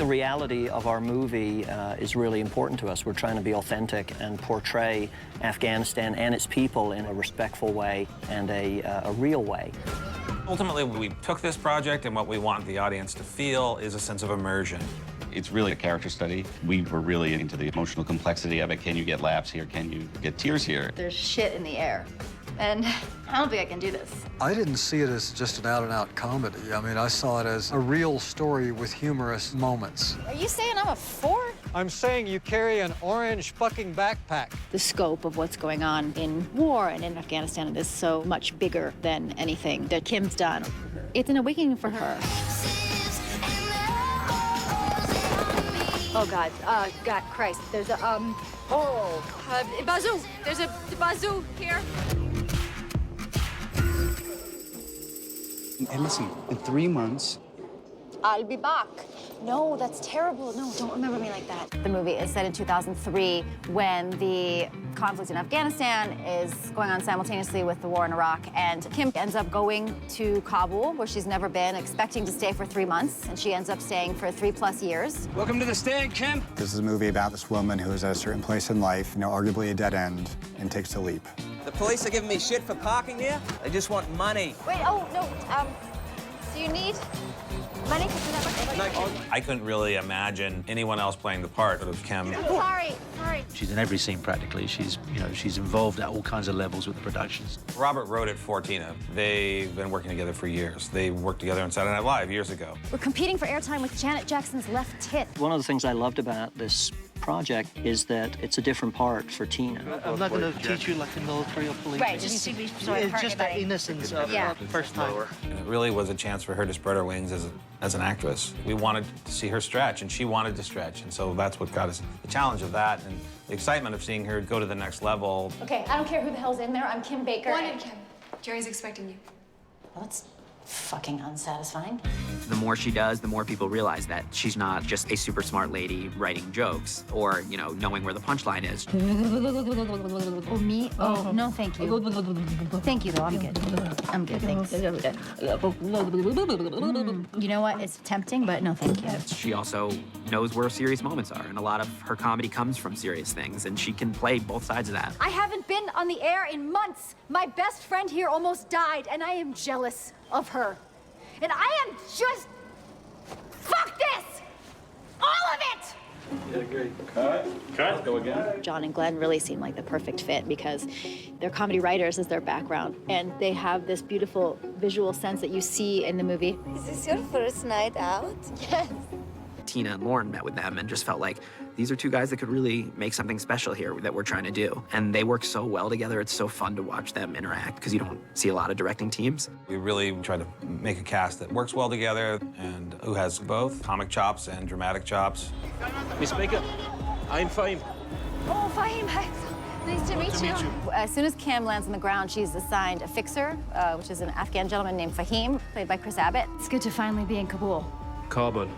the reality of our movie is really important to us. We're trying to be authentic and portray Afghanistan and its people in a respectful way and a real way. Ultimately, we took this project, and what we want the audience to feel is a sense of immersion. It's really a character study. We were really into the emotional complexity of it. Can you get laughs here? Can you get tears here? There's shit in the air, and I don't think I can do this. I didn't see it as just an out-and-out comedy. I mean, I saw it as a real story with humorous moments. Are you saying I'm a 4? I'm saying you carry an orange fucking backpack. The scope of what's going on in war and in Afghanistan is so much bigger than anything that Kim's done. It's an awakening for her. Oh, God. God, Christ. There's a, bazoo. There's a bazoo here. And listen, in 3 months... I'll be back. No, that's terrible. No, don't remember me like that. The movie is set in 2003 when the conflict in Afghanistan is going on simultaneously with the war in Iraq, and Kim ends up going to Kabul, where she's never been, expecting to stay for 3 months, and she ends up staying for 3+ years. Welcome to the stand, Kim. This is a movie about this woman who is at a certain place in life, you know, arguably a dead end, and takes a leap. The police are giving me shit for parking here. They just want money. Wait, oh, no, do you need money? I couldn't really imagine anyone else playing the part of Kim. Sorry. She's in every scene practically. She's involved at all kinds of levels with the productions. Robert wrote it for Tina. They've been working together for years. They worked together on Saturday Night Live years ago. We're competing for airtime with Janet Jackson's left tit. One of the things I loved about this project is that it's a different part for Tina. I'm not going to teach you like the military or police. Right, just it's just the innocence of the first time. And it really was a chance for her to spread her wings as an actress. We wanted to see her stretch, and she wanted to stretch, and so that's what got us the challenge of that and the excitement of seeing her go to the next level. Okay, I don't care who the hell's in there. I'm Kim Baker. One in Kim. Jerry's expecting you. Well, that's fucking unsatisfying. The more she does, the more people realize that she's not just a super smart lady writing jokes or, you know, knowing where the punchline is. Oh, me? Oh, no, thank you. Thank you, though. I'm good. I'm good, thanks. You know what? It's tempting, but no, thank you. She also knows where serious moments are, and a lot of her comedy comes from serious things, and she can play both sides of that. I haven't been on the air in months. My best friend here almost died, and I am jealous of her. And I am just... Fuck this! All of it! Yeah, great. Cut. Let's go again. John and Glenn really seem like the perfect fit because they're comedy writers as their background, and they have this beautiful visual sense that you see in the movie. Is this your first night out? Yes. Tina and Lauren met with them and just felt like these are two guys that could really make something special here that we're trying to do. And they work so well together. It's so fun to watch them interact because you don't see a lot of directing teams. We really tried to make a cast that works well together and who has both comic chops and dramatic chops. Miss Baker, I'm Fahim. Oh, Fahim, hi. Nice to meet you. As soon as Kim lands on the ground, she's assigned a fixer, which is an Afghan gentleman named Fahim, played by Chris Abbott. It's good to finally be in Kabul. Kabul.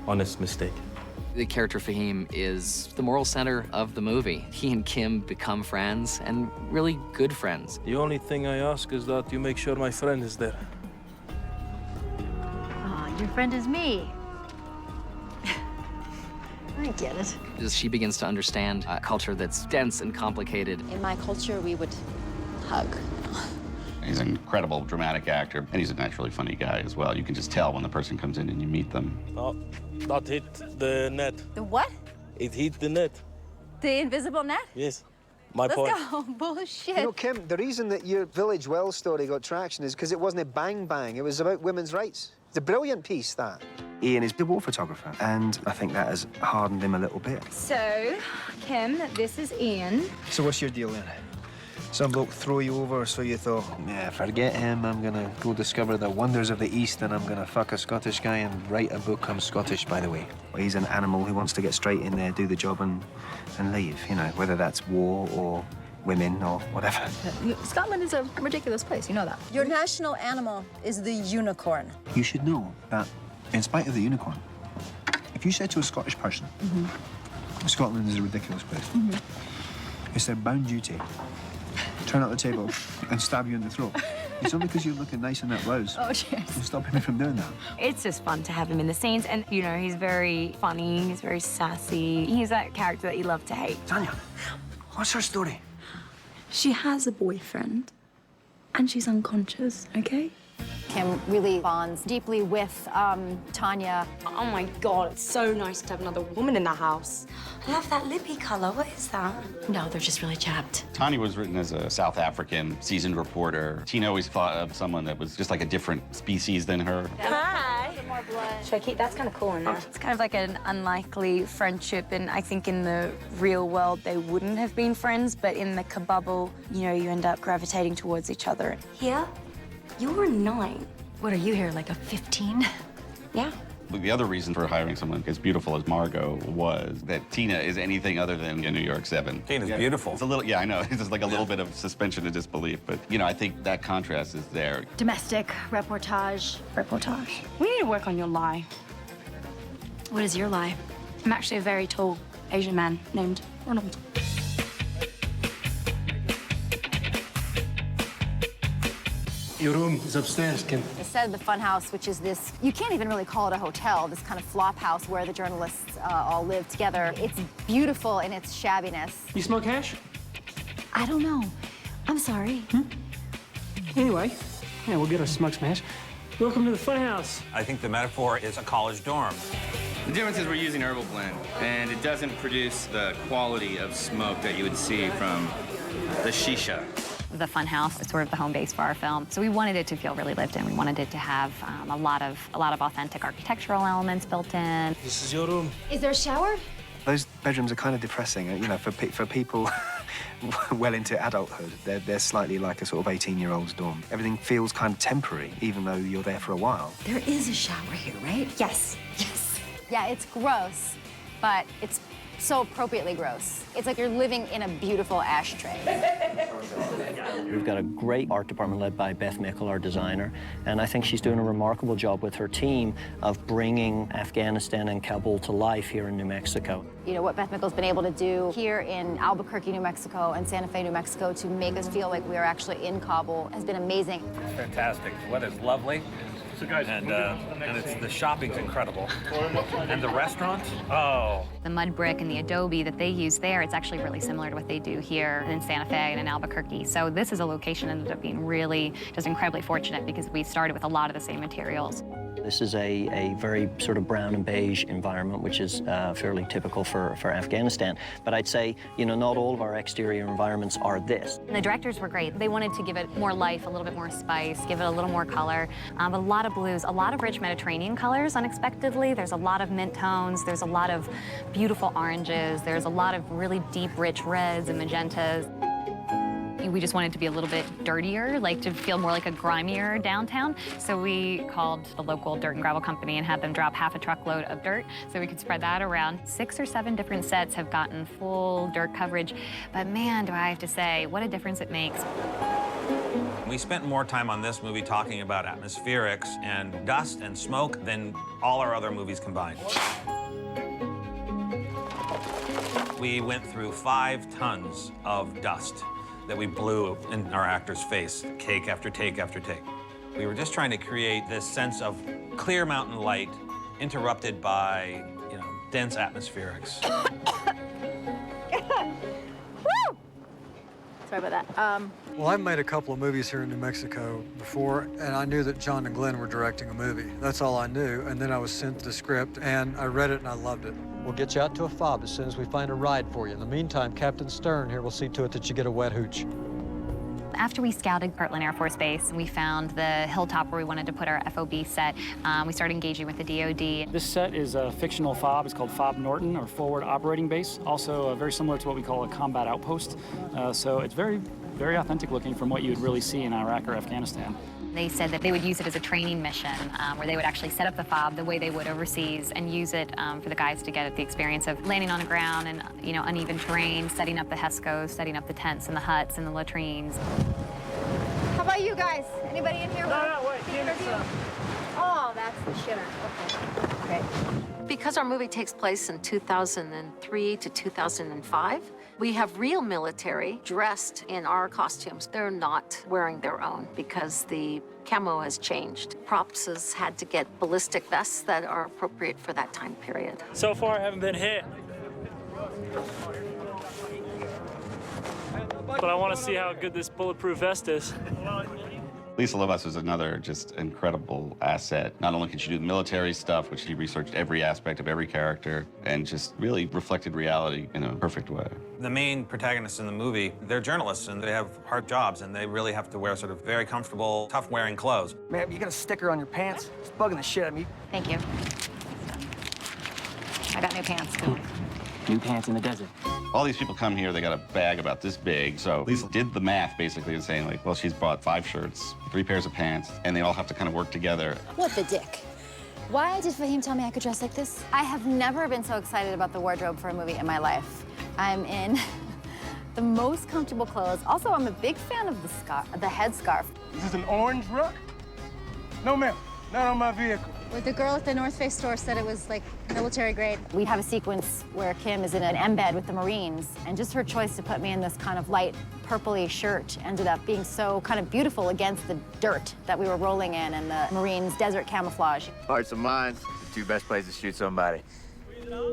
Honest mistake. The character Fahim is the moral center of the movie. He and Kim become friends, and really good friends. The only thing I ask is that you make sure my friend is there. Oh, your friend is me. I get it. As she begins to understand a culture that's dense and complicated. In my culture, we would hug. He's an incredible dramatic actor, and he's a naturally funny guy as well. You can just tell when the person comes in and you meet them. Oh, that hit the net. The what? It hit the net. The invisible net? Yes. My point. Let's go. Bullshit. You know, Kim, the reason that your Village Well story got traction is because it wasn't a bang-bang. It was about women's rights. It's a brilliant piece, that. Ian is a war photographer, and I think that has hardened him a little bit. So, Kim, this is Ian. So what's your deal then? Some bloke throw you over, so you thought, yeah, forget him, I'm gonna go discover the wonders of the East, and I'm gonna fuck a Scottish guy and write a book. I'm Scottish, by the way. Well, he's an animal who wants to get straight in there, do the job, and leave, you know, whether that's war or women or whatever. Scotland is a ridiculous place, you know that. Your national animal is the unicorn. You should know that, in spite of the unicorn, if you said to a Scottish person, Scotland is a ridiculous place, it's their bound duty turn out the table and stab you in the throat. It's only because you're looking nice in that blouse. Oh, cheers. Don't stop me from doing that. It's just fun to have him in the scenes, and, you know, he's very funny, he's very sassy. He's that character that you love to hate. Tanya, what's her story? She has a boyfriend, and she's unconscious, okay? Kim really bonds deeply with Tanya. Oh my God, it's so nice to have another woman in the house. I love that lippy color. What is that? No, they're just really chapped. Tanya was written as a South African seasoned reporter. Tina always thought of someone that was just like a different species than her. Hi. Should I keep? That's kind of cool in there. It's kind of like an unlikely friendship, and I think in the real world they wouldn't have been friends, but in the kabubble, you know, you end up gravitating towards each other. Here? You were 9. What are you here, like a 15? Yeah. The other reason for hiring someone as beautiful as Margot was that Tina is anything other than a New York 7. Tina's beautiful. It's a little, yeah, I know. It's just like a little bit of suspension of disbelief, but, you know, I think that contrast is there. Domestic, reportage. Reportage. We need to work on your lie. What is your lie? I'm actually a very tall Asian man named Ronald. Your room is upstairs, Kim. The set of the Funhouse, which is this, you can't even really call it a hotel, this kind of flop house where the journalists all live together. It's beautiful in its shabbiness. You smoke hash? I don't know. I'm sorry. Anyway, yeah, we'll get our smoke smash. Welcome to the Funhouse. I think the metaphor is a college dorm. The difference is we're using herbal blend, and it doesn't produce the quality of smoke that you would see from the shisha. The Funhouse is sort of the home base for our film, so we wanted it to feel really lived in. We wanted it to have a lot of authentic architectural elements built in. This is your room. Is there a shower? Those bedrooms are kind of depressing, you know, for people well into adulthood. They're slightly like a sort of 18-year-old's dorm. Everything feels kind of temporary, even though you're there for a while. There is a shower here, right? Yes. Yes. Yeah, it's gross, but it's so appropriately gross. It's like you're living in a beautiful ashtray. We've got a great art department led by Beth Mickle, our designer, and I think she's doing a remarkable job with her team of bringing Afghanistan and Kabul to life here in New Mexico. You know, what Beth Mickle's been able to do here in Albuquerque, New Mexico, and Santa Fe, New Mexico, to make us feel like we are actually in Kabul has been amazing. It's fantastic. The weather's lovely. And the shopping's incredible. And the restaurants, oh. The mud brick and the adobe that they use there, it's actually really similar to what they do here in Santa Fe and in Albuquerque. So this is a location that ended up being really just incredibly fortunate because we started with a lot of the same materials. This is a very sort of brown and beige environment, which is fairly typical for Afghanistan. But I'd say, you know, not all of our exterior environments are this. And the directors were great. They wanted to give it more life, a little bit more spice, give it a little more color. A lot of blues, a lot of rich Mediterranean colors unexpectedly. There's a lot of mint tones. There's a lot of beautiful oranges. There's a lot of really deep, rich reds and magentas. We just wanted to be a little bit dirtier, like to feel more like a grimier downtown. So we called the local dirt and gravel company and had them drop half a truckload of dirt so we could spread that around. 6 or 7 different sets have gotten full dirt coverage. But man, do I have to say, what a difference it makes. We spent more time on this movie talking about atmospherics and dust and smoke than all our other movies combined. We went through 5 tons of dust that we blew in our actor's face, take after take after take. We were just trying to create this sense of clear mountain light interrupted by, you know, dense atmospherics. Woo! Sorry about that. Well, I've made a couple of movies here in New Mexico before, and I knew that John and Glenn were directing a movie. That's all I knew, and then I was sent the script, and I read it, and I loved it. We'll get you out to a fob as soon as we find a ride for you. In the meantime, Captain Stern here will see to it that you get a wet hooch. After we scouted Kirtland Air Force Base, we found the hilltop where we wanted to put our FOB set. We started engaging with the DoD. This set is a fictional FOB. It's called FOB Norton, or Forward Operating Base. Also very similar to what we call a combat outpost. So it's very, very authentic looking from what you would really see in Iraq or Afghanistan. They said that they would use it as a training mission where they would actually set up the FOB the way they would overseas and use it for the guys to get the experience of landing on the ground and, you know, uneven terrain, setting up the HESCOs, setting up the tents and the huts and the latrines. How about you guys? Anybody in here? No, wait. Oh, that's the shitter. Okay. Because our movie takes place in 2003 to 2005, We have real military dressed in our costumes. They're not wearing their own because the camo has changed. Props has had to get ballistic vests that are appropriate for that time period. So far, I haven't been hit. But I want to see how good this bulletproof vest is. Lisa Lovas is another just incredible asset. Not only can she do the military stuff, which she researched every aspect of every character and just really reflected reality in a perfect way. The main protagonists in the movie, they're journalists and they have hard jobs and they really have to wear sort of very comfortable, tough-wearing clothes. Man, you got a sticker on your pants? It's bugging the shit out of me. Thank you. I got new pants. New pants in the desert. All these people come here, they got a bag about this big. So Lisa did the math basically and saying like, well, she's bought 5 shirts, 3 pairs of pants, and they all have to kind of work together. What the dick? Why did Fahim tell me I could dress like this? I have never been so excited about the wardrobe for a movie in my life. I'm in the most comfortable clothes. Also, I'm a big fan of the headscarf. Is this an orange rug? No, ma'am. Not on my vehicle. The girl at the North Face store said it was like military grade. We have a sequence where Kim is in an embed with the Marines, and just her choice to put me in this kind of light purpley shirt ended up being so kind of beautiful against the dirt that we were rolling in and the Marines' desert camouflage. Hearts and minds, the 2 best places to shoot somebody.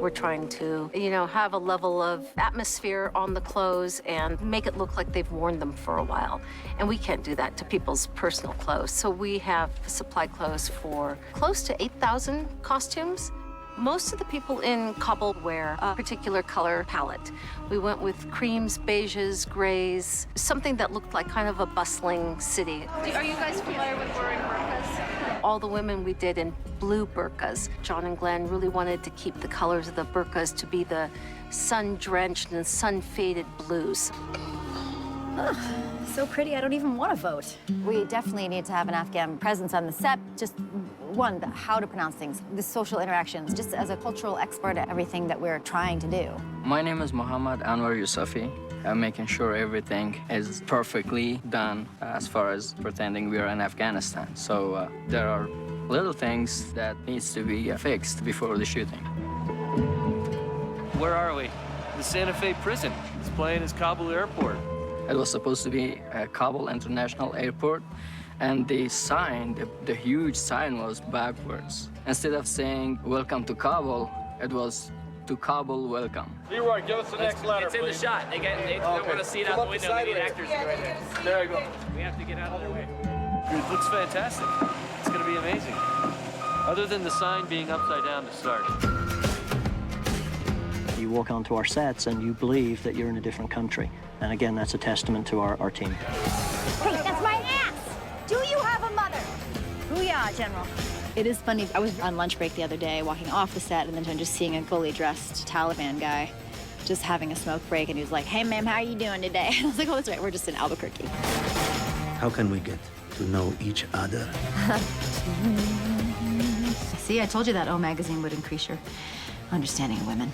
We're trying to, have a level of atmosphere on the clothes and make it look like they've worn them for a while. And we can't do that to people's personal clothes. So we have supplied clothes for close to 8,000 costumes. Most of the people in Kabul wear a particular color palette. We went with creams, beiges, grays, something that looked like kind of a bustling city. Are you guys familiar with wearing burqas? All the women we did in blue burqas. John and Glenn really wanted to keep the colors of the burqas to be the sun-drenched and sun-faded blues. Ugh, so pretty, I don't even want to vote. We definitely need to have an Afghan presence on the set. Just one, how to pronounce things, the social interactions, just as a cultural expert at everything that we're trying to do. My name is Muhammad Anwar Yusufi. I'm making sure everything is perfectly done as far as pretending we are in Afghanistan. So there are little things that needs to be fixed before the shooting. Where are we? The Santa Fe prison. This plane is Kabul Airport. It was supposed to be Kabul International Airport, and the sign, the huge sign was backwards. Instead of saying, "Welcome to Kabul," it was, "To Kabul, welcome." Leroy, give us the next letter, please. It's in the shot. They don't want to see it out the window. They need actors to go right there. There you go. We have to get out of their way. It looks fantastic. It's going to be amazing. Other than the sign being upside down to start. You walk onto our sets and you believe that you're in a different country. And again, that's a testament to our team. Hey, that's my ass! Do you have a mother? Booyah, General. It is funny. I was on lunch break the other day, walking off the set, and then just seeing a fully dressed Taliban guy just having a smoke break, and he was like, "Hey, ma'am, how are you doing today?" And I was like, "Oh, that's right, we're just in Albuquerque." How can we get to know each other? See, I told you that O magazine would increase your understanding of women.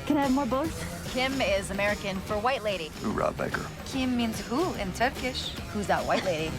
Can I have more both? Kim is American for white lady. Hoorah, Baker. Kim means who in Turkish. Who's that white lady?